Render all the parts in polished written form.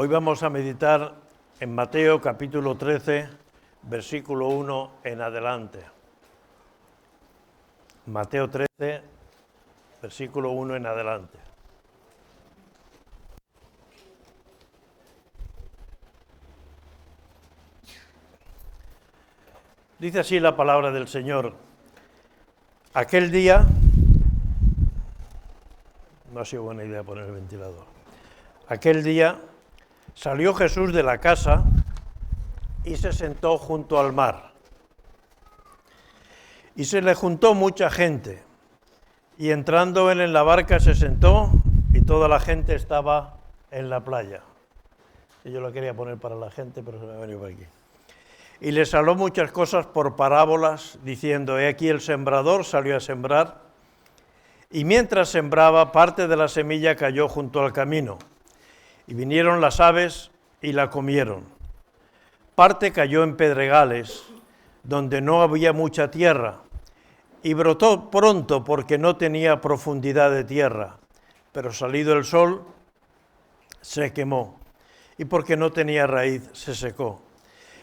Hoy vamos a meditar en Mateo capítulo 13, versículo 1 en adelante. Mateo 13, versículo 1 en adelante. Dice así la palabra del Señor. Aquel día, no ha sido buena idea poner el ventilador, aquel día salió Jesús de la casa y se sentó junto al mar. Y se le juntó mucha gente, y entrando él en la barca se sentó, y toda la gente estaba en la playa. Y yo lo quería poner para la gente, pero se me ha venido por aquí. Y les habló muchas cosas por parábolas, diciendo: he aquí el sembrador salió a sembrar, y mientras sembraba, parte de la semilla cayó junto al camino, y vinieron las aves y la comieron. Parte cayó en pedregales, donde no había mucha tierra, y brotó pronto porque no tenía profundidad de tierra, pero salido el sol se quemó, y porque no tenía raíz se secó.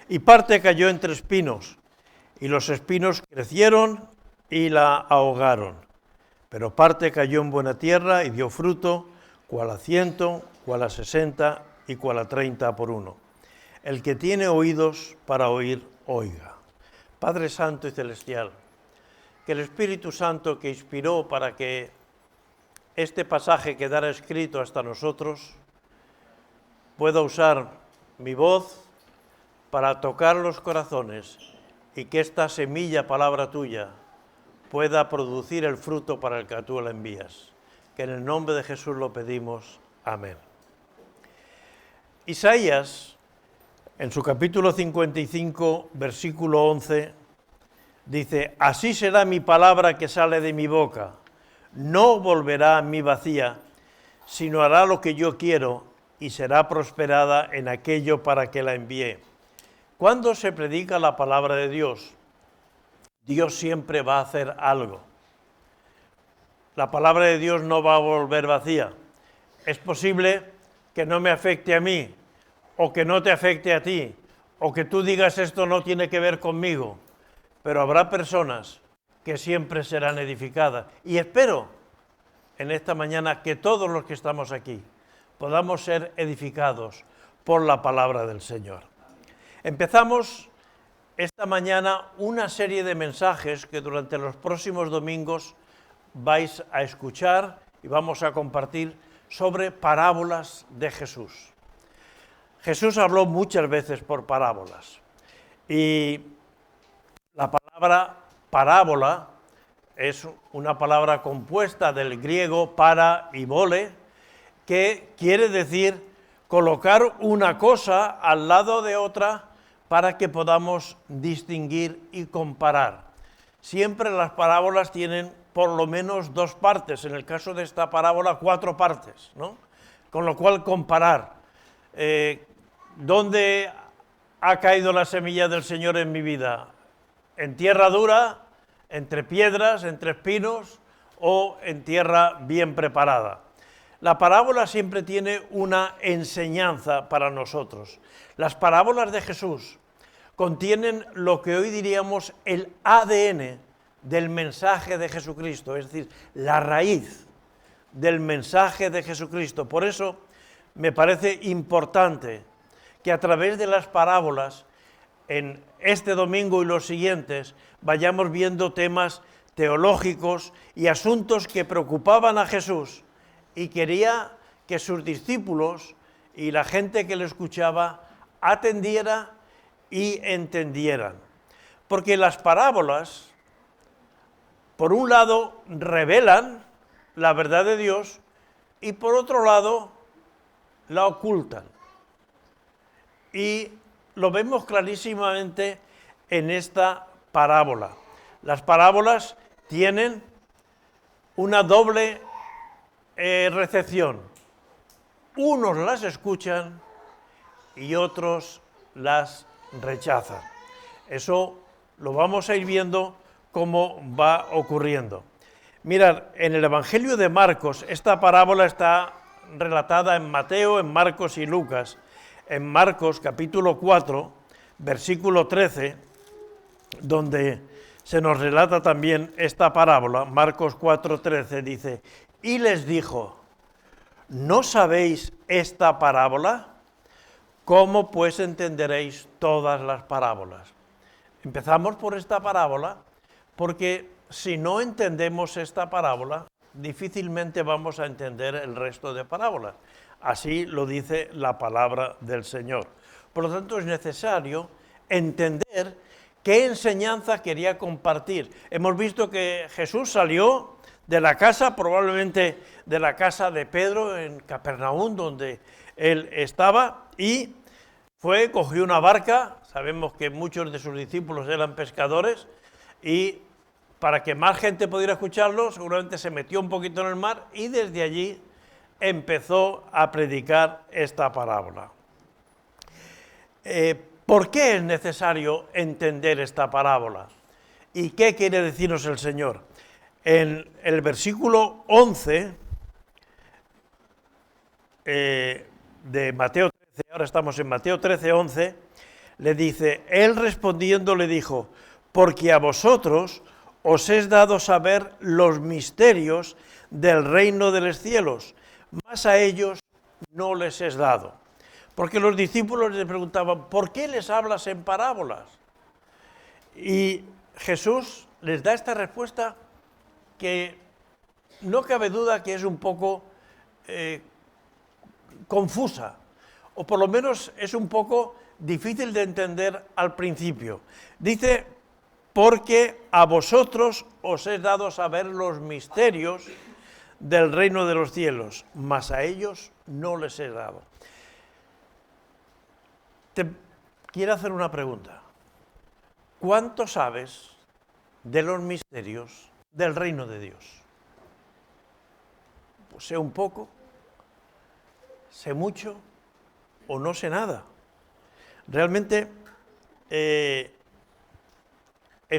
Y parte cayó entre espinos, y los espinos crecieron y la ahogaron. Pero parte cayó en buena tierra y dio fruto, cual a 100, cual a 60 y cual a 30 por uno. El que tiene oídos para oír, oiga. Padre Santo y Celestial, que el Espíritu Santo que inspiró para que este pasaje quedara escrito hasta nosotros, pueda usar mi voz para tocar los corazones y que esta semilla, palabra tuya, pueda producir el fruto para el que tú la envías. Que en el nombre de Jesús lo pedimos. Amén. Isaías, en su capítulo 55, versículo 11, dice: así será mi palabra que sale de mi boca, no volverá a mí vacía, sino hará lo que yo quiero y será prosperada en aquello para que la envié. Cuando se predica la palabra de Dios, Dios siempre va a hacer algo. La palabra de Dios no va a volver vacía. Es posible que no me afecte a mí, o que no te afecte a ti, o que tú digas esto no tiene que ver conmigo, pero habrá personas que siempre serán edificadas. Y espero en esta mañana que todos los que estamos aquí podamos ser edificados por la palabra del Señor. Empezamos esta mañana una serie de mensajes que durante los próximos domingos vais a escuchar y vamos a compartir sobre parábolas de Jesús. Jesús habló muchas veces por parábolas y la palabra parábola es una palabra compuesta del griego para y vole, que quiere decir colocar una cosa al lado de otra para que podamos distinguir y comparar. Siempre las parábolas tienen por lo menos dos partes, en el caso de esta parábola 4 partes, ¿no? Con lo cual comparar. ¿Dónde ha caído la semilla del Señor en mi vida? ¿En tierra dura, entre piedras, entre espinos o en tierra bien preparada? La parábola siempre tiene una enseñanza para nosotros. Las parábolas de Jesús contienen lo que hoy diríamos el ADN del mensaje de Jesucristo, es decir, la raíz del mensaje de Jesucristo. Por eso me parece importante que a través de las parábolas, en este domingo y los siguientes, vayamos viendo temas teológicos y asuntos que preocupaban a Jesús y quería que sus discípulos y la gente que le escuchaba atendiera y entendieran. Porque las parábolas, por un lado, revelan la verdad de Dios y por otro lado, la ocultan. Y lo vemos clarísimamente en esta parábola. Las parábolas tienen una doble recepción. Unos las escuchan y otros las rechazan. Eso lo vamos a ir viendo cómo va ocurriendo. Mirad, en el Evangelio de Marcos, esta parábola está relatada en Mateo, en Marcos y Lucas, en Marcos capítulo 4, versículo 13, donde se nos relata también esta parábola. Marcos 4, 13 dice, y les dijo, ¿no sabéis esta parábola? ¿Cómo pues entenderéis todas las parábolas? Empezamos por esta parábola porque si no entendemos esta parábola, difícilmente vamos a entender el resto de parábolas. Así lo dice la palabra del Señor. Por lo tanto, es necesario entender qué enseñanza quería compartir. Hemos visto que Jesús salió de la casa, probablemente de la casa de Pedro en Capernaum, donde él estaba, y cogió una barca. Sabemos que muchos de sus discípulos eran pescadores, y para que más gente pudiera escucharlo, seguramente se metió un poquito en el mar, y desde allí empezó a predicar esta parábola. ¿Por qué es necesario entender esta parábola? ¿Y qué quiere decirnos el Señor? En el versículo 11 de Mateo 13, ahora estamos en Mateo 13, 11, le dice, él respondiendo le dijo, porque a vosotros os es dado saber los misterios del reino de los cielos, mas a ellos no les es dado. Porque los discípulos le preguntaban, ¿por qué les hablas en parábolas? Y Jesús les da esta respuesta que no cabe duda que es un poco confusa, o por lo menos es un poco difícil de entender al principio. Dice, porque a vosotros os he dado saber los misterios del reino de los cielos, mas a ellos no les he dado. Te quiero hacer una pregunta. ¿Cuánto sabes de los misterios del reino de Dios? Pues sé un poco, sé mucho o no sé nada. Realmente es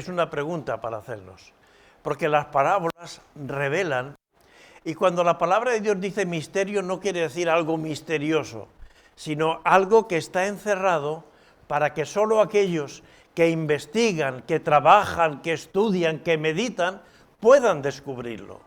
una pregunta para hacernos, porque las parábolas revelan, y cuando la palabra de Dios dice misterio no quiere decir algo misterioso, sino algo que está encerrado para que solo aquellos que investigan, que trabajan, que estudian, que meditan, puedan descubrirlo.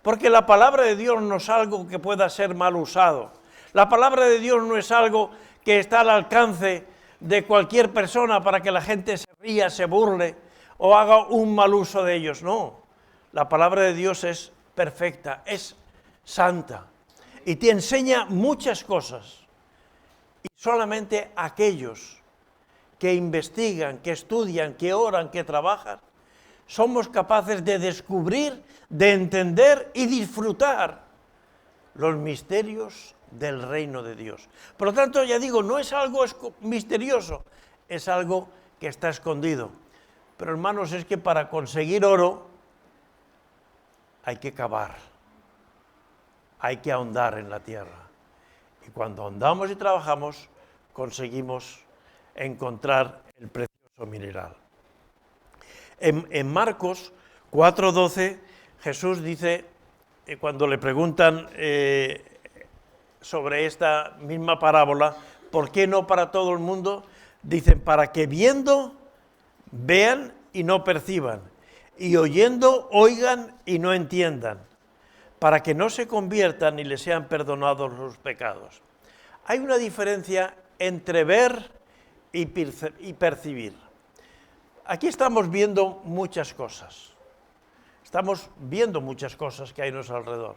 Porque la palabra de Dios no es algo que pueda ser mal usado. La palabra de Dios no es algo que está al alcance de cualquier persona para que la gente se ría, se burle o haga un mal uso de ellos. No, la palabra de Dios es perfecta, es santa y te enseña muchas cosas. Y solamente aquellos que investigan, que estudian, que oran, que trabajan, somos capaces de descubrir, de entender y disfrutar los misterios del reino de Dios. Por lo tanto, ya digo, no es algo misterioso, es algo que está escondido. Pero hermanos, es que para conseguir oro hay que cavar, hay que ahondar en la tierra. Y cuando ahondamos y trabajamos, conseguimos encontrar el precioso mineral. En Marcos 4:12, Jesús dice, cuando le preguntan sobre esta misma parábola, ¿por qué no para todo el mundo? Dicen, para que viendo, vean y no perciban, y oyendo, oigan y no entiendan, para que no se conviertan y les sean perdonados los pecados. Hay una diferencia entre ver y percibir. Aquí estamos viendo muchas cosas. Estamos viendo muchas cosas que hay a nuestro alrededor.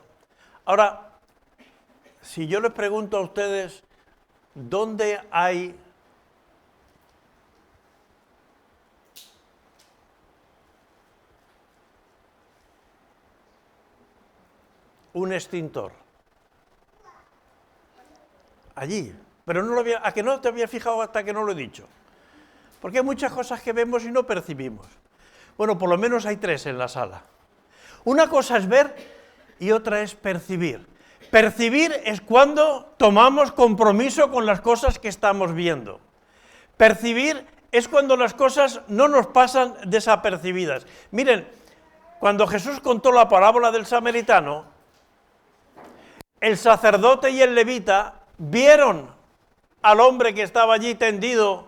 Ahora, si yo les pregunto a ustedes, ¿dónde hay un extintor? Allí. Pero no ¿a que no te había fijado hasta que no lo he dicho? Porque hay muchas cosas que vemos y no percibimos. Bueno, por lo menos hay tres en la sala. Una cosa es ver y otra es percibir. Percibir es cuando tomamos compromiso con las cosas que estamos viendo. Percibir es cuando las cosas no nos pasan desapercibidas. Miren, cuando Jesús contó la parábola del samaritano, el sacerdote y el levita vieron al hombre que estaba allí tendido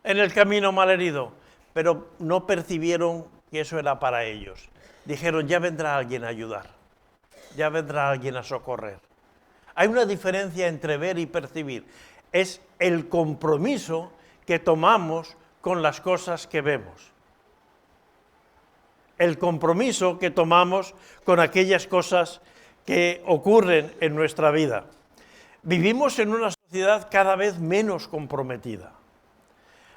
en el camino malherido, pero no percibieron que eso era para ellos. Dijeron, ya vendrá alguien a ayudar, ya vendrá alguien a socorrer. Hay una diferencia entre ver y percibir. Es el compromiso que tomamos con las cosas que vemos. El compromiso que tomamos con aquellas cosas que ocurren en nuestra vida. Vivimos en una sociedad cada vez menos comprometida.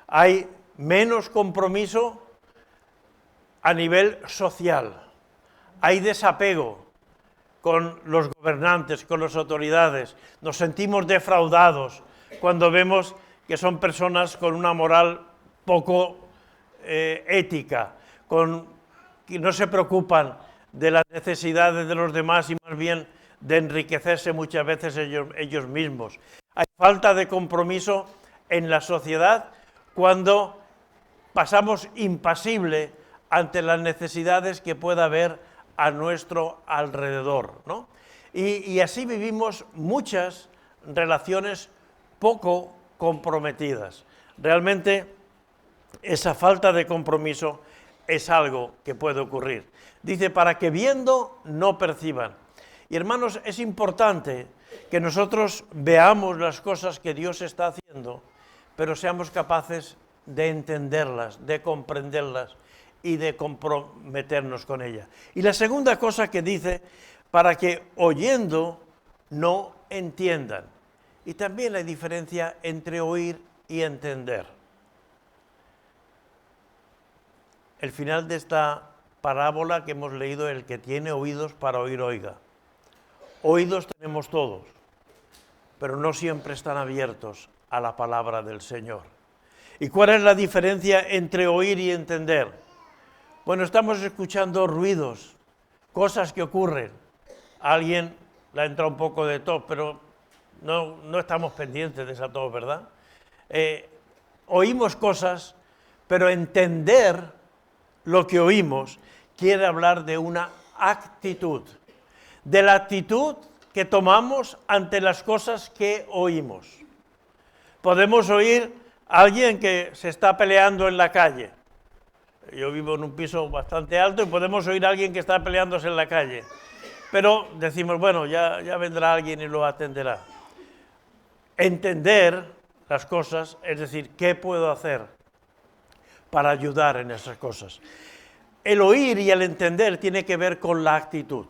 Hay menos compromiso a nivel social. Hay desapego con los gobernantes, con las autoridades. Nos sentimos defraudados cuando vemos que son personas con una moral poco ética, que no se preocupan de las necesidades de los demás y más bien de enriquecerse muchas veces ellos mismos. Hay falta de compromiso en la sociedad cuando pasamos impasible ante las necesidades que pueda haber a nuestro alrededor, ¿no? Y así vivimos muchas relaciones poco comprometidas. Realmente esa falta de compromiso es algo que puede ocurrir. Dice, para que viendo no perciban. Y hermanos, es importante que nosotros veamos las cosas que Dios está haciendo, pero seamos capaces de entenderlas, de comprenderlas y de comprometernos con ellas. Y la segunda cosa que dice, para que oyendo no entiendan. Y también hay diferencia entre oír y entender. El final de esta parábola que hemos leído, el que tiene oídos para oír, oiga. Oídos tenemos todos, pero no siempre están abiertos a la palabra del Señor. ¿Y cuál es la diferencia entre oír y entender? Bueno, estamos escuchando ruidos, cosas que ocurren. A alguien le ha entrado un poco de tos, pero no estamos pendientes de esa tos, ¿verdad? Oímos cosas, pero entender lo que oímos quiere hablar de una actitud, de la actitud que tomamos ante las cosas que oímos. Podemos oír a alguien que se está peleando en la calle. Yo vivo en un piso bastante alto y podemos oír a alguien que está peleándose en la calle. Pero decimos, bueno, ya vendrá alguien y lo atenderá. Entender las cosas, es decir, ¿qué puedo hacer para ayudar en esas cosas? El oír y el entender tiene que ver con la actitud.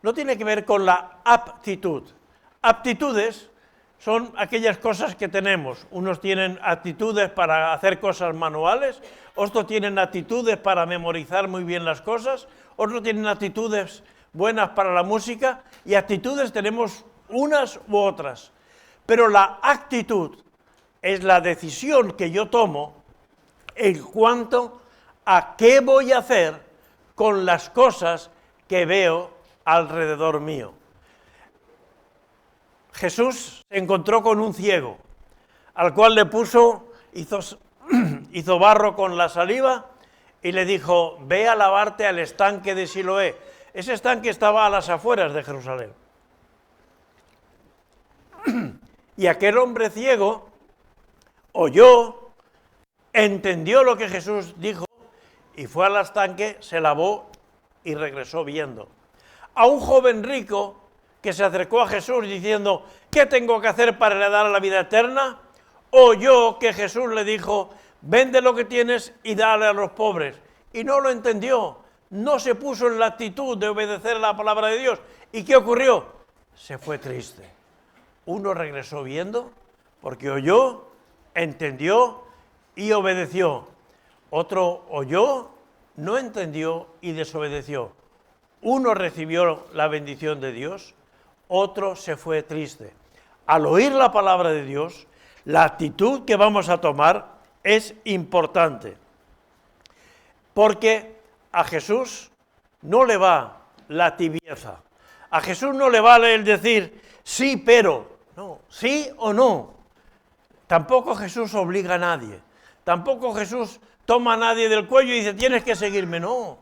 No tiene que ver con la aptitud. Aptitudes son aquellas cosas que tenemos. Unos tienen aptitudes para hacer cosas manuales, otros tienen aptitudes para memorizar muy bien las cosas, otros tienen aptitudes buenas para la música, y actitudes tenemos unas u otras. Pero la actitud es la decisión que yo tomo en cuanto a qué voy a hacer con las cosas que veo alrededor mío. Jesús se encontró con un ciego, al cual le hizo barro con la saliva y le dijo, ve a lavarte al estanque de Siloé. Ese estanque estaba a las afueras de Jerusalén. Y aquel hombre ciego oyó, entendió lo que Jesús dijo y fue al estanque, se lavó y regresó viendo. A un joven rico que se acercó a Jesús diciendo, ¿qué tengo que hacer para heredar la vida eterna? Oyó que Jesús le dijo, vende lo que tienes y dale a los pobres. Y no lo entendió, no se puso en la actitud de obedecer la palabra de Dios. ¿Y qué ocurrió? Se fue triste. Uno regresó viendo porque oyó, entendió y obedeció. Otro oyó, no entendió y desobedeció. Uno recibió la bendición de Dios, otro se fue triste. Al oír la palabra de Dios, la actitud que vamos a tomar es importante. Porque a Jesús no le va la tibieza. A Jesús no le vale el decir sí, pero, no, sí o no. Tampoco Jesús obliga a nadie. Tampoco Jesús toma a nadie del cuello y dice, tienes que seguirme. No,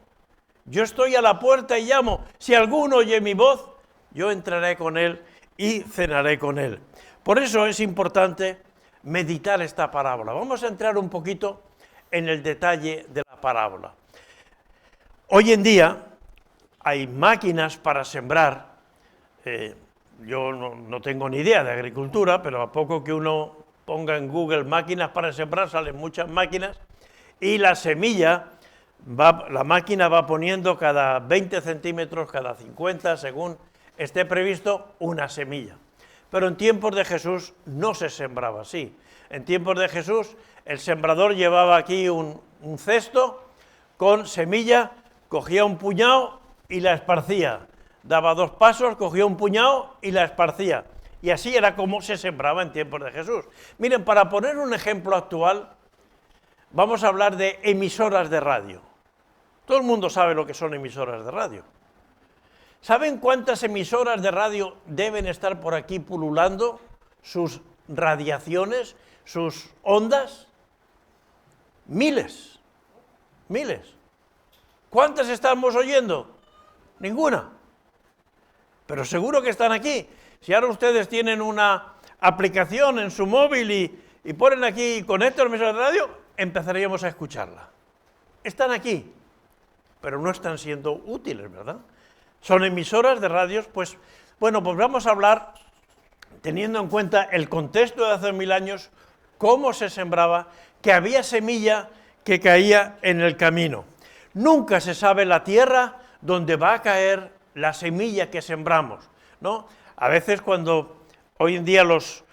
yo estoy a la puerta y llamo. Si alguno oye mi voz, yo entraré con él y cenaré con él. Por eso es importante meditar esta parábola. Vamos a entrar un poquito en el detalle de la parábola. Hoy en día hay máquinas para sembrar. Yo no tengo ni idea de agricultura, pero a poco que uno ponga en Google máquinas para sembrar, salen muchas máquinas, y la semilla, la máquina va poniendo cada 20 centímetros, cada 50, según esté previsto, una semilla. Pero en tiempos de Jesús no se sembraba así. En tiempos de Jesús el sembrador llevaba aquí un cesto con semilla, cogía un puñado y la esparcía. Daba 2 pasos, cogía un puñado y la esparcía. Y así era como se sembraba en tiempos de Jesús. Miren, para poner un ejemplo actual, vamos a hablar de emisoras de radio. Todo el mundo sabe lo que son emisoras de radio. ¿Saben cuántas emisoras de radio deben estar por aquí pululando sus radiaciones, sus ondas? Miles, miles. ¿Cuántas estamos oyendo? Ninguna. Pero seguro que están aquí. Si ahora ustedes tienen una aplicación en su móvil y ponen aquí, conectan la emisora de radio, empezaríamos a escucharla. Están aquí, pero no están siendo útiles, ¿verdad? Son emisoras de radios, pues, bueno, pues vamos a hablar, teniendo en cuenta el contexto de hace 1000 años, cómo se sembraba, que había semilla que caía en el camino. Nunca se sabe la tierra donde va a caer la semilla que sembramos, ¿no? A veces cuando hoy en día los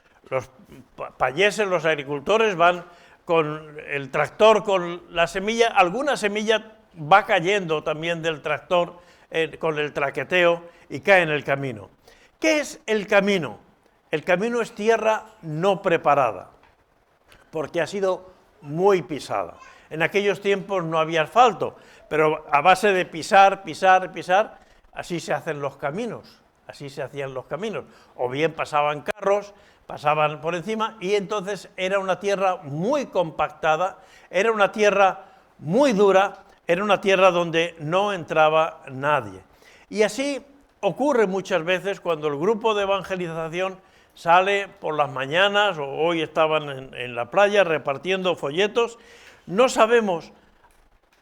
payeses, los agricultores van con el tractor, con la semilla, alguna semilla va cayendo también del tractor con el traqueteo y cae en el camino. ¿Qué es el camino? El camino es tierra no preparada, porque ha sido muy pisada. En aquellos tiempos no había asfalto, pero a base de pisar, así se hacen los caminos, así se hacían los caminos. O bien pasaban carros, pasaban por encima, y entonces era una tierra muy compactada, era una tierra muy dura, era una tierra donde no entraba nadie. Y así ocurre muchas veces cuando el grupo de evangelización sale por las mañanas, o hoy estaban en la playa repartiendo folletos. No sabemos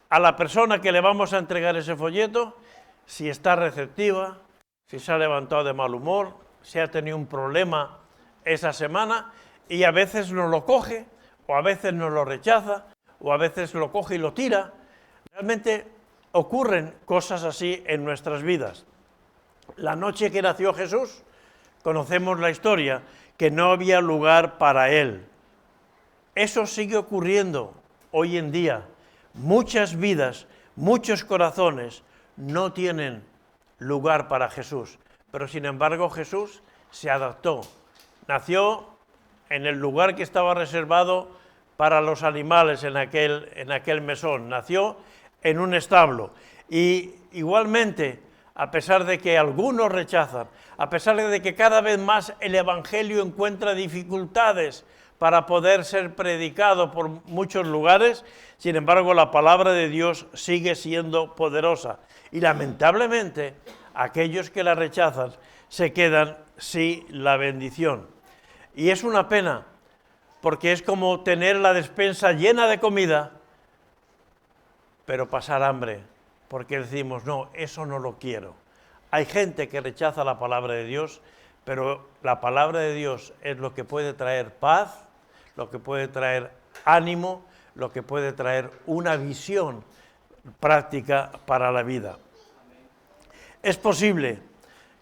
a la persona que le vamos a entregar ese folleto si está receptiva, si se ha levantado de mal humor, si ha tenido un problema esa semana, y a veces nos lo coge, o a veces nos lo rechaza, o a veces lo coge y lo tira. Realmente ocurren cosas así en nuestras vidas. La noche que nació Jesús, conocemos la historia, que no había lugar para él. Eso sigue ocurriendo hoy en día. Muchas vidas, muchos corazones no tienen lugar para Jesús, pero sin embargo Jesús se adaptó. Nació en el lugar que estaba reservado para los animales en aquel mesón. Nació en un establo. Y igualmente, a pesar de que algunos rechazan, a pesar de que cada vez más el Evangelio encuentra dificultades para poder ser predicado por muchos lugares, sin embargo la palabra de Dios sigue siendo poderosa. Y lamentablemente, aquellos que la rechazan se quedan sin la bendición. Y es una pena, porque es como tener la despensa llena de comida, pero pasar hambre, porque decimos, no, eso no lo quiero. Hay gente que rechaza la palabra de Dios, pero la palabra de Dios es lo que puede traer paz, lo que puede traer ánimo, lo que puede traer una visión práctica para la vida. Es posible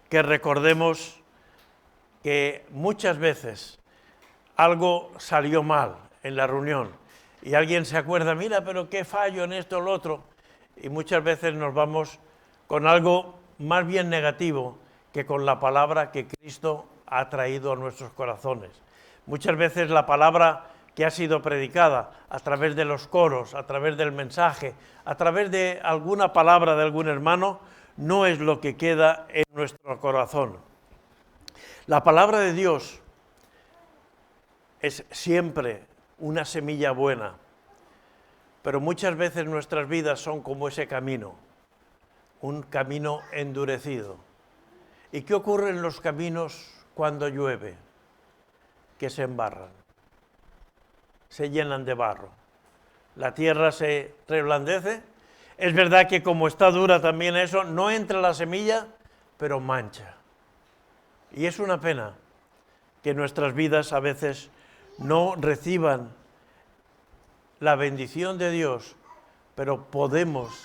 que recordemos que muchas veces algo salió mal en la reunión y alguien se acuerda, mira, pero qué fallo en esto o lo otro, y muchas veces nos vamos con algo más bien negativo que con la palabra que Cristo ha traído a nuestros corazones. Muchas veces la palabra que ha sido predicada a través de los coros, a través del mensaje, a través de alguna palabra de algún hermano, no es lo que queda en nuestro corazón. La palabra de Dios es siempre una semilla buena, pero muchas veces nuestras vidas son como ese camino, un camino endurecido. ¿Y qué ocurre en los caminos cuando llueve? que se embarran, se llenan de barro. La tierra se reblandece. Es verdad que como está dura también eso, no entra la semilla, pero mancha. Y es una pena que nuestras vidas a veces no reciban la bendición de Dios, pero podemos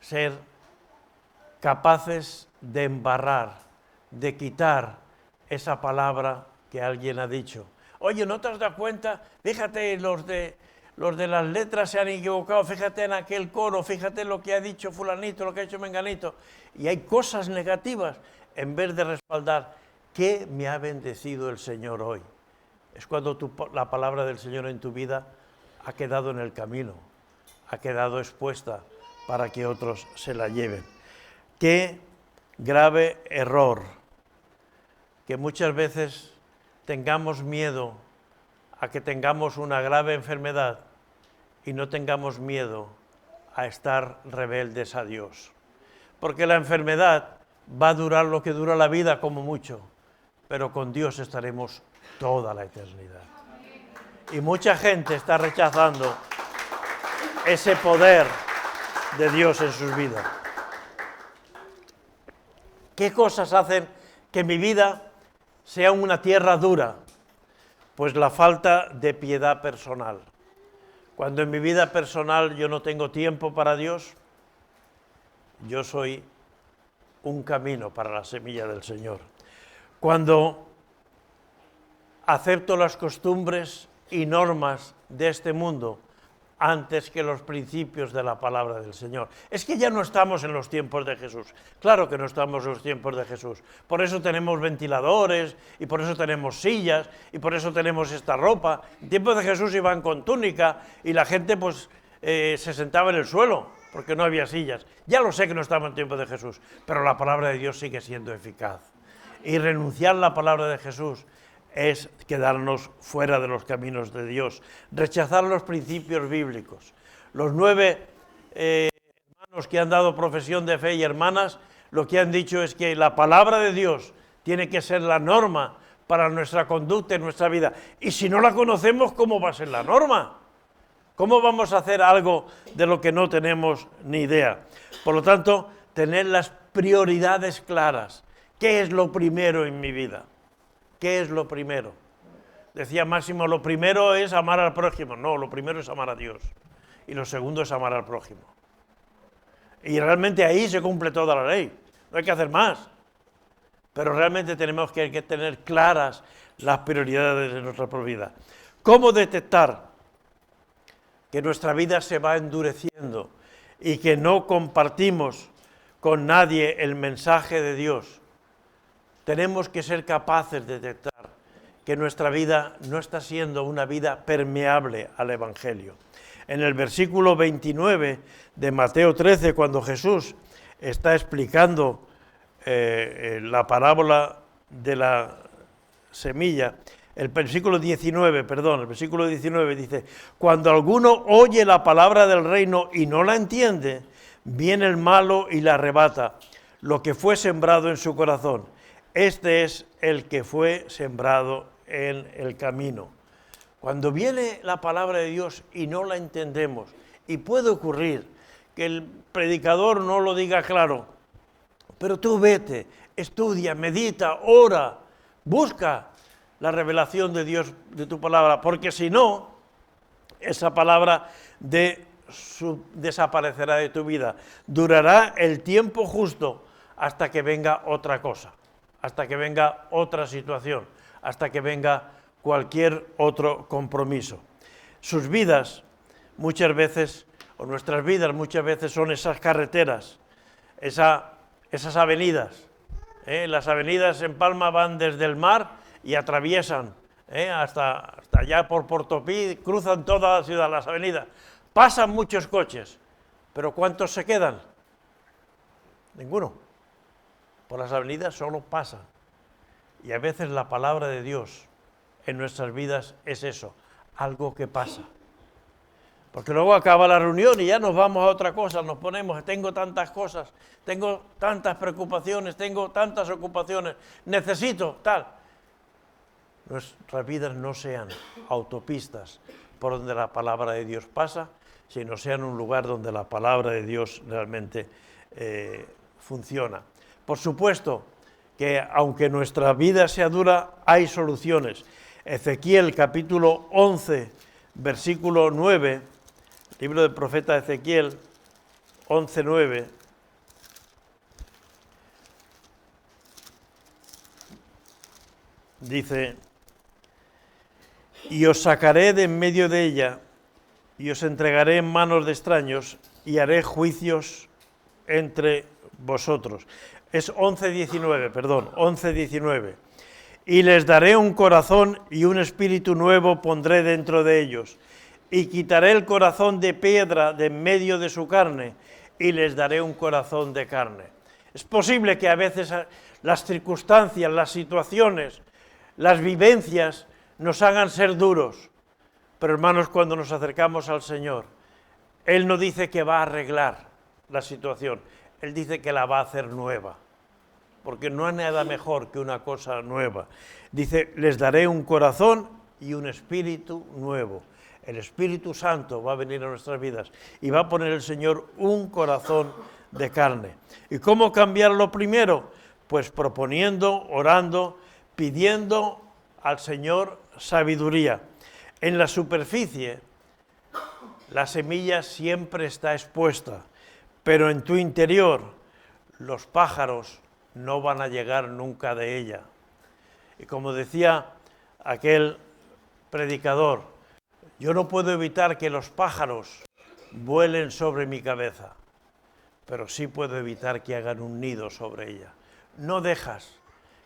ser capaces de embarrar, de quitar esa palabra que alguien ha dicho. Oye, ¿no te has dado cuenta? Fíjate, los de las letras se han equivocado, fíjate en aquel coro, fíjate lo que ha dicho fulanito, lo que ha dicho menganito. Y hay cosas negativas en vez de respaldar. ¿Qué me ha bendecido el Señor hoy? Es cuando la palabra del Señor en tu vida ha quedado en el camino, ha quedado expuesta para que otros se la lleven. Qué grave error que muchas veces tengamos miedo a que tengamos una grave enfermedad y no tengamos miedo a estar rebeldes a Dios. Porque la enfermedad va a durar lo que dura la vida como mucho, pero con Dios estaremos toda la eternidad. Y mucha gente está rechazando ese poder de Dios en sus vidas. ¿Qué cosas hacen que mi vida sea una tierra dura? Pues la falta de piedad personal. Cuando en mi vida personal yo no tengo tiempo para Dios, yo soy un camino para la semilla del Señor. Cuando acepto las costumbres y normas de este mundo antes que los principios de la palabra del Señor. Es que ya no estamos en los tiempos de Jesús. Claro que no estamos en los tiempos de Jesús. Por eso tenemos ventiladores, y por eso tenemos sillas, y por eso tenemos esta ropa. En tiempos de Jesús iban con túnica, y la gente pues se sentaba en el suelo, porque no había sillas. Ya lo sé que no estamos en tiempos de Jesús, pero la palabra de Dios sigue siendo eficaz. Y renunciar a la palabra de Jesús es quedarnos fuera de los caminos de Dios, rechazar los principios bíblicos. Los 9 hermanos que han dado profesión de fe y hermanas, lo que han dicho es que la palabra de Dios tiene que ser la norma para nuestra conducta y nuestra vida. Y si no la conocemos, ¿cómo va a ser la norma? ¿Cómo vamos a hacer algo de lo que no tenemos ni idea? Por lo tanto, tener las prioridades claras. ¿Qué es lo primero en mi vida? ¿Qué es lo primero? Decía Máximo, lo primero es amar al prójimo. No, lo primero es amar a Dios. Y lo segundo es amar al prójimo. Y realmente ahí se cumple toda la ley. No hay que hacer más. Pero realmente tenemos que tener claras las prioridades de nuestra propia vida. ¿Cómo detectar que nuestra vida se va endureciendo y que no compartimos con nadie el mensaje de Dios? Tenemos que ser capaces de detectar que nuestra vida no está siendo una vida permeable al Evangelio. En el versículo 29 de Mateo 13, cuando Jesús está explicando la parábola de la semilla, el versículo 19 dice, cuando alguno oye la palabra del reino y no la entiende, viene el malo y la arrebata, lo que fue sembrado en su corazón. Este es el que fue sembrado en el camino. Cuando viene la palabra de Dios y no la entendemos, y puede ocurrir que el predicador no lo diga claro, pero tú vete, estudia, medita, ora, busca la revelación de Dios, de tu palabra, porque si no, esa palabra desaparecerá de tu vida. Durará el tiempo justo hasta que venga otra cosa, hasta que venga otra situación, hasta que venga cualquier otro compromiso. Sus vidas muchas veces, o nuestras vidas muchas veces son esas carreteras, esas avenidas. Las avenidas en Palma van desde el mar y atraviesan hasta allá por Portopí, cruzan toda la ciudad, las avenidas. Pasan muchos coches, pero ¿cuántos se quedan? Ninguno. Por las avenidas solo pasan. Y a veces la palabra de Dios en nuestras vidas es eso, algo que pasa. Porque luego acaba la reunión y ya nos vamos a otra cosa, nos ponemos, tengo tantas cosas, tengo tantas preocupaciones, tengo tantas ocupaciones, necesito tal. nuestras vidas no sean autopistas por donde la palabra de Dios pasa, sino sean un lugar donde la palabra de Dios realmente funciona. Por supuesto que aunque nuestra vida sea dura, hay soluciones. Ezequiel capítulo 11, versículo 9, libro del profeta Ezequiel 11, 9, dice: y os sacaré de en medio de ella, y os entregaré en manos de extraños, y haré juicios entre vosotros. Es 11:19, perdón, 11:19. Y les daré un corazón y un espíritu nuevo pondré dentro de ellos, y quitaré el corazón de piedra de en medio de su carne, y les daré un corazón de carne. Es posible que a veces las circunstancias, las situaciones, las vivencias nos hagan ser duros, pero hermanos, cuando nos acercamos al Señor, Él no dice que va a arreglar la situación, Él dice que la va a hacer nueva, porque no hay nada mejor que una cosa nueva. Dice, les daré un corazón y un espíritu nuevo. El Espíritu Santo va a venir a nuestras vidas y va a poner el Señor un corazón de carne. ¿Y cómo cambiarlo primero? Pues proponiendo, orando, pidiendo al Señor sabiduría. En la superficie, la semilla siempre está expuesta, pero en tu interior, los pájaros no van a llegar nunca de ella. Y como decía aquel predicador, yo no puedo evitar que los pájaros vuelen sobre mi cabeza, pero sí puedo evitar que hagan un nido sobre ella. No dejas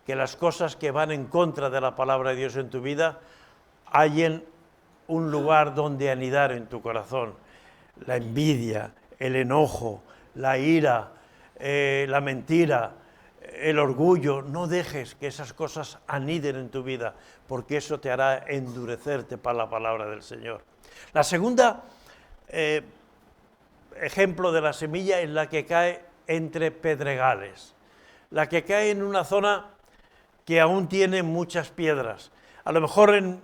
que las cosas que van en contra de la palabra de Dios en tu vida hallen un lugar donde anidar en tu corazón. La envidia, el enojo, la ira, la mentira, el orgullo, no dejes que esas cosas aniden en tu vida, porque eso te hará endurecerte para la palabra del Señor. La segunda ejemplo de la semilla es la que cae entre pedregales, la que cae en una zona que aún tiene muchas piedras. A lo mejor en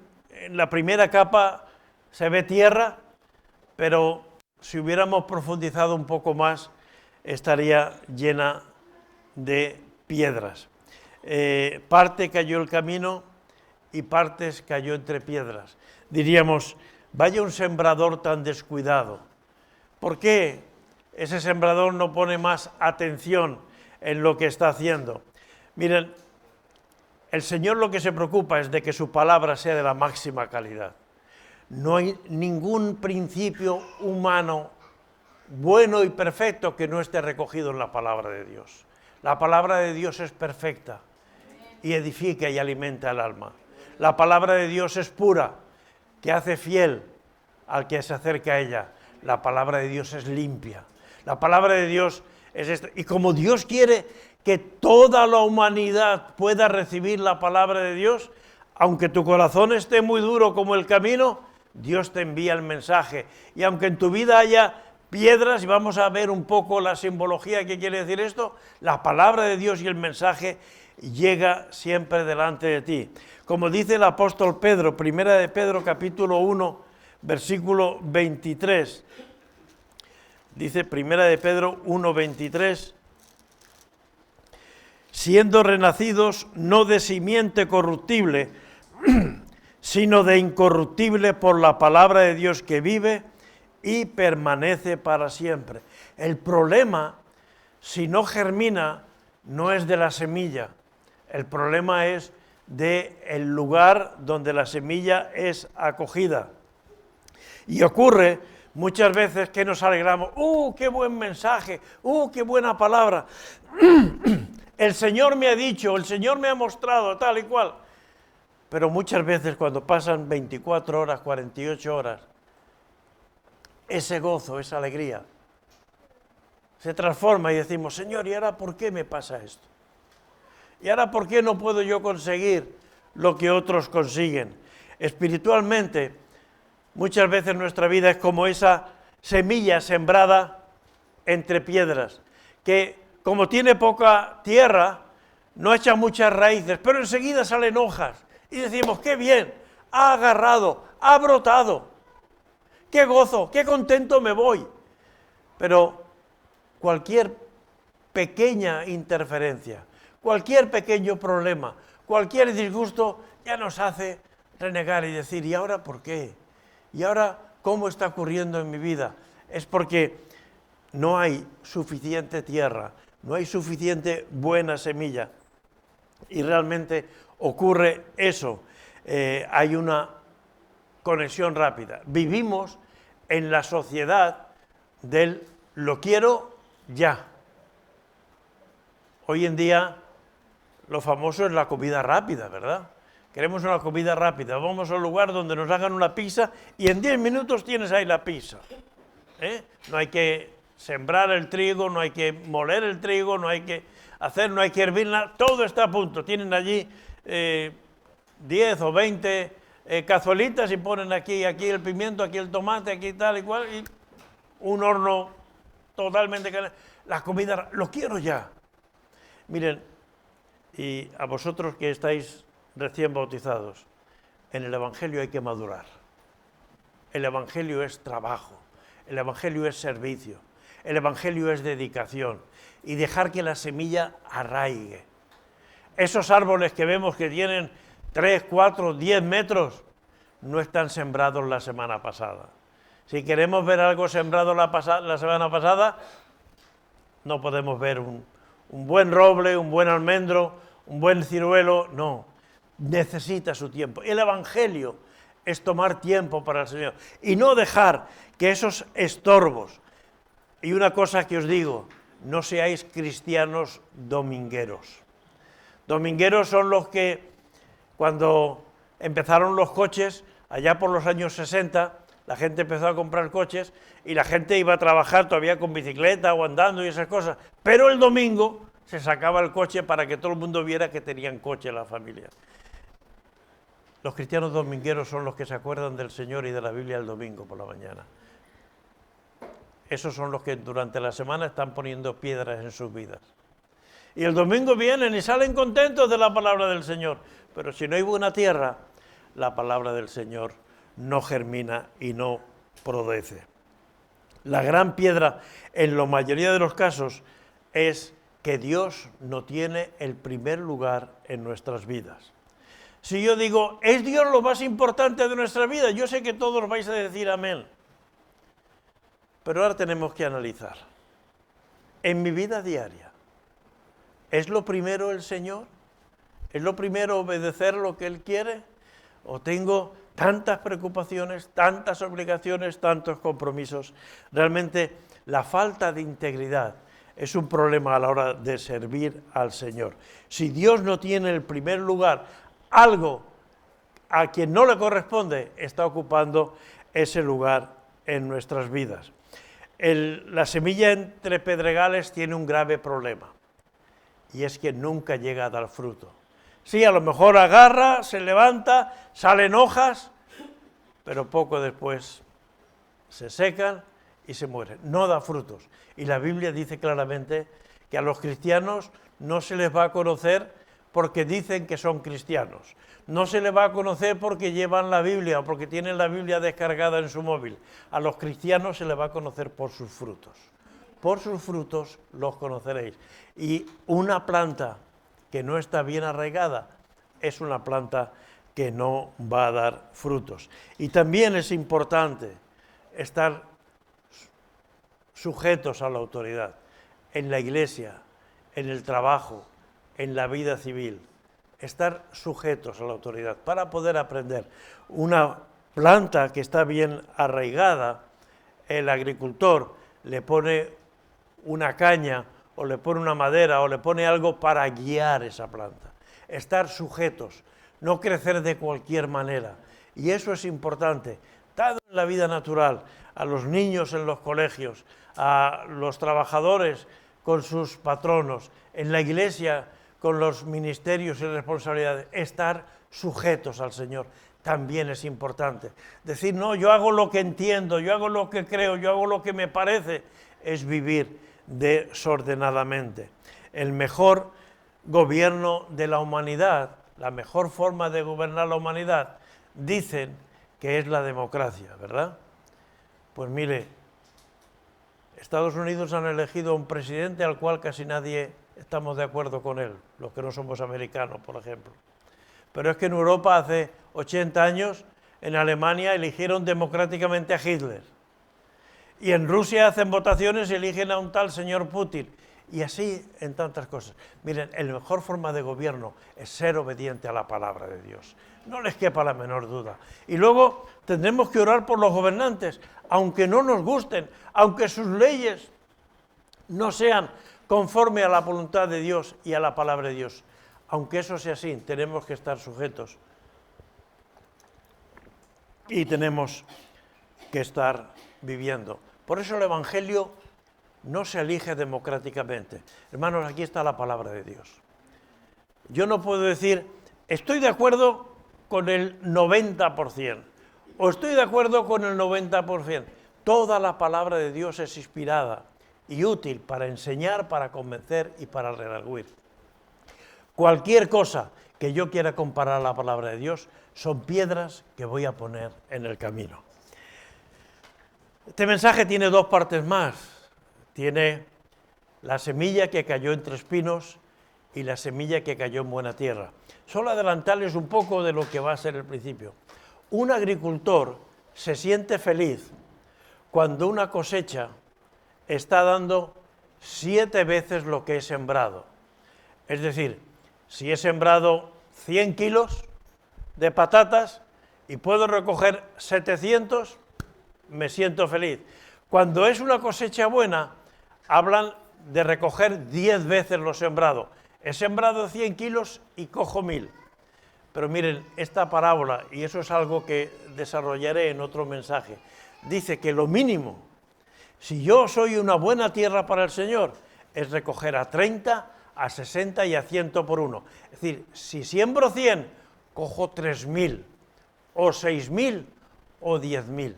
la primera capa se ve tierra, pero si hubiéramos profundizado un poco más, estaría llena de piedras. Parte cayó el camino y partes cayó entre piedras. Diríamos, vaya un sembrador tan descuidado. ¿Por qué ese sembrador no pone más atención en lo que está haciendo? Miren, el Señor lo que se preocupa es de que su palabra sea de la máxima calidad. No hay ningún principio humano bueno y perfecto que no esté recogido en la palabra de Dios. La palabra de Dios es perfecta y edifica y alimenta el alma. La palabra de Dios es pura, que hace fiel al que se acerca a ella. La palabra de Dios es limpia. La palabra de Dios es esta. Y como Dios quiere que toda la humanidad pueda recibir la palabra de Dios, aunque tu corazón esté muy duro como el camino, Dios te envía el mensaje. Y aunque en tu vida haya piedras, y vamos a ver un poco la simbología que quiere decir esto, la palabra de Dios y el mensaje llega siempre delante de ti. Como dice el apóstol Pedro, primera de Pedro capítulo 1, versículo 23, dice primera de Pedro 1, 23, siendo renacidos no de simiente corruptible, sino de incorruptible por la palabra de Dios que vive y permanece para siempre. El problema, si no germina, no es de la semilla, el problema es del lugar donde la semilla es acogida. Y ocurre muchas veces que nos alegramos, qué buen mensaje, qué buena palabra, el Señor me ha dicho, el Señor me ha mostrado, tal y cual. Pero muchas veces cuando pasan 24 horas, 48 horas, ese gozo, esa alegría, se transforma y decimos, Señor, ¿y ahora por qué me pasa esto? ¿Y ahora por qué no puedo yo conseguir lo que otros consiguen? Espiritualmente, muchas veces nuestra vida es como esa semilla sembrada entre piedras, que como tiene poca tierra, no echa muchas raíces, pero enseguida salen hojas Y decimos, qué bien, ha agarrado, ha brotado, qué gozo, qué contento me voy. Pero cualquier pequeña interferencia, cualquier pequeño problema, cualquier disgusto ya nos hace renegar y decir, ¿y ahora por qué? ¿Y ahora cómo está ocurriendo en mi vida? Es porque no hay suficiente tierra, no hay suficiente buena semilla. Y realmente ocurre eso. Hay una conexión rápida. Vivimos en la sociedad del lo quiero ya. Hoy en día lo famoso es la comida rápida, ¿verdad? Queremos una comida rápida. Vamos a un lugar donde nos hagan una pizza y en 10 minutos tienes ahí la pizza. No hay que sembrar el trigo, no hay que moler el trigo, no hay que hervir nada, todo está a punto. Tienen allí 10 o 20 cazuelitas y ponen aquí el pimiento, aquí el tomate, aquí tal y cual, y un horno totalmente caliente. La comida, lo quiero ya. Miren, y a vosotros que estáis recién bautizados, en el Evangelio hay que madurar. El Evangelio es trabajo, el Evangelio es servicio, el Evangelio es dedicación y dejar que la semilla arraigue. Esos árboles que vemos que tienen 3, 4, 10 metros, no están sembrados la semana pasada. Si queremos ver algo sembrado la semana pasada, no podemos ver un buen roble, un buen almendro, un buen ciruelo, no. Necesita su tiempo. El Evangelio es tomar tiempo para el Señor y no dejar que esos estorbos, y una cosa que os digo, no seáis cristianos domingueros. Domingueros son los que, cuando empezaron los coches, allá por los años 60, la gente empezó a comprar coches y la gente iba a trabajar todavía con bicicleta o andando y esas cosas, pero el domingo se sacaba el coche para que todo el mundo viera que tenían coche la familia. Los cristianos domingueros son los que se acuerdan del Señor y de la Biblia el domingo por la mañana. Esos son los que durante la semana están poniendo piedras en sus vidas. Y el domingo vienen y salen contentos de la palabra del Señor. Pero si no hay buena tierra, la palabra del Señor no germina y no produce. La gran piedra, en la mayoría de los casos, es que Dios no tiene el primer lugar en nuestras vidas. Si yo digo, ¿es Dios lo más importante de nuestra vida? Yo sé que todos vais a decir amén. Pero ahora tenemos que analizar. En mi vida diaria, ¿es lo primero el Señor? ¿Es lo primero obedecer lo que Él quiere? ¿O tengo tantas preocupaciones, tantas obligaciones, tantos compromisos? Realmente la falta de integridad es un problema a la hora de servir al Señor. Si Dios no tiene el primer lugar, algo a quien no le corresponde está ocupando ese lugar en nuestras vidas. La semilla entre pedregales tiene un grave problema, y es que nunca llega a dar fruto. Sí, a lo mejor agarra, se levanta, salen hojas, pero poco después se secan y se mueren. No da frutos. Y la Biblia dice claramente que a los cristianos no se les va a conocer porque dicen que son cristianos. No se les va a conocer porque llevan la Biblia o porque tienen la Biblia descargada en su móvil. A los cristianos se les va a conocer por sus frutos. Por sus frutos los conoceréis. Y una planta que no está bien arraigada es una planta que no va a dar frutos. Y también es importante estar sujetos a la autoridad, en la iglesia, en el trabajo, en la vida civil. Estar sujetos a la autoridad para poder aprender. Una planta que está bien arraigada, el agricultor le pone una caña o le pone una madera o le pone algo para guiar esa planta. Estar sujetos, no crecer de cualquier manera. Y eso es importante, tanto en la vida natural, a los niños en los colegios, a los trabajadores con sus patronos, en la iglesia con los ministerios y responsabilidades. Estar sujetos al Señor también es importante. Decir, no, yo hago lo que entiendo, yo hago lo que creo, yo hago lo que me parece, es vivir desordenadamente. El mejor gobierno de la humanidad la mejor forma de gobernar la humanidad, dicen que es la democracia, ¿verdad? Pues mire, Estados Unidos han elegido a un presidente al cual casi nadie estamos de acuerdo con él, los que no somos americanos, por ejemplo. Pero es que en Europa hace 80 años, en Alemania, eligieron democráticamente a Hitler. Y en Rusia hacen votaciones y eligen a un tal señor Putin. Y así en tantas cosas. Miren, la mejor forma de gobierno es ser obediente a la palabra de Dios. No les quepa la menor duda. Y luego tendremos que orar por los gobernantes, aunque no nos gusten, aunque sus leyes no sean conforme a la voluntad de Dios y a la palabra de Dios. Aunque eso sea así, tenemos que estar sujetos y tenemos que estar viviendo. Por eso el Evangelio no se elige democráticamente. Hermanos, aquí está la palabra de Dios. Yo no puedo decir, estoy de acuerdo con el 90%, o estoy de acuerdo con el 90%. Toda la palabra de Dios es inspirada y útil para enseñar, para convencer y para redarguir. Cualquier cosa que yo quiera comparar a la palabra de Dios son piedras que voy a poner en el camino. Este mensaje tiene dos partes más. Tiene la semilla que cayó entre espinos y la semilla que cayó en buena tierra. Solo adelantarles un poco de lo que va a ser el principio. Un agricultor se siente feliz cuando una cosecha está dando 7 veces lo que he sembrado. Es decir, si he sembrado 100 kilos de patatas y puedo recoger 700, me siento feliz. Cuando es una cosecha buena, hablan de recoger 10 veces lo sembrado. He sembrado 100 kilos y cojo 1000. Pero miren, esta parábola, y eso es algo que desarrollaré en otro mensaje, dice que lo mínimo, si yo soy una buena tierra para el Señor, es recoger a 30, a 60 y a 100 por uno. Es decir, si siembro 100, cojo 3000, o 6000, o 10.000.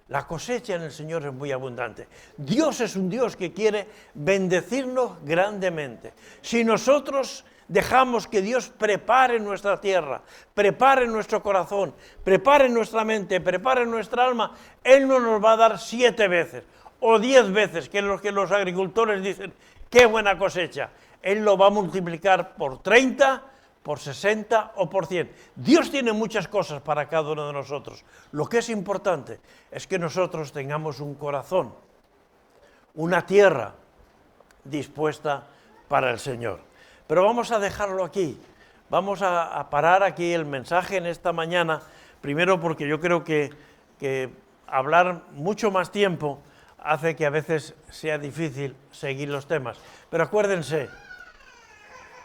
La cosecha en el Señor es muy abundante. Dios es un Dios que quiere bendecirnos grandemente. Si nosotros dejamos que Dios prepare nuestra tierra, prepare nuestro corazón, prepare nuestra mente, prepare nuestra alma, Él no nos va a dar 7 veces o 10 veces, que es lo que los agricultores dicen, qué buena cosecha. Él lo va a multiplicar por 30, por 60 o por 100. Dios tiene muchas cosas para cada uno de nosotros. Lo que es importante es que nosotros tengamos un corazón, una tierra dispuesta para el Señor. Pero vamos a dejarlo aquí. Vamos a parar aquí el mensaje en esta mañana, primero porque yo creo que hablar mucho más tiempo hace que a veces sea difícil seguir los temas. Pero acuérdense,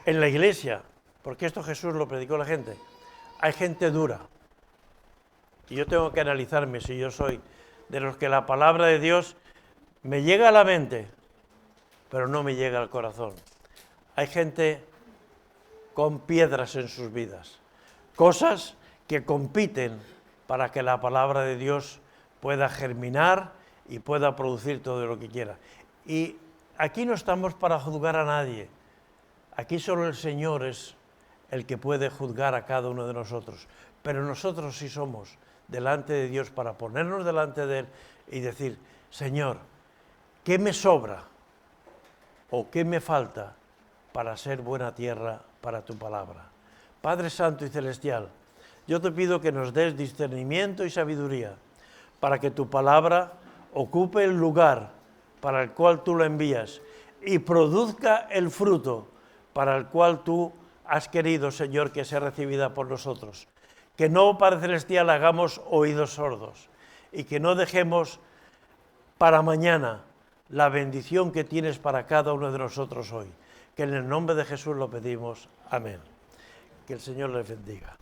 en la iglesia, porque esto Jesús lo predicó a la gente, hay gente dura. Y yo tengo que analizarme si yo soy de los que la palabra de Dios me llega a la mente, pero no me llega al corazón. Hay gente con piedras en sus vidas, cosas que compiten para que la palabra de Dios pueda germinar y pueda producir todo lo que quiera. Y aquí no estamos para juzgar a nadie. Aquí solo el Señor es el que puede juzgar a cada uno de nosotros. Pero nosotros sí somos delante de Dios para ponernos delante de Él y decir, Señor, ¿qué me sobra o qué me falta para ser buena tierra para tu palabra? Padre Santo y Celestial, yo te pido que nos des discernimiento y sabiduría para que tu palabra ocupe el lugar para el cual tú la envías y produzca el fruto para el cual tú has querido, Señor, que sea recibida por nosotros. Que no, Padre Celestial, hagamos oídos sordos y que no dejemos para mañana la bendición que tienes para cada uno de nosotros hoy. Que en el nombre de Jesús lo pedimos. Amén. Que el Señor les bendiga.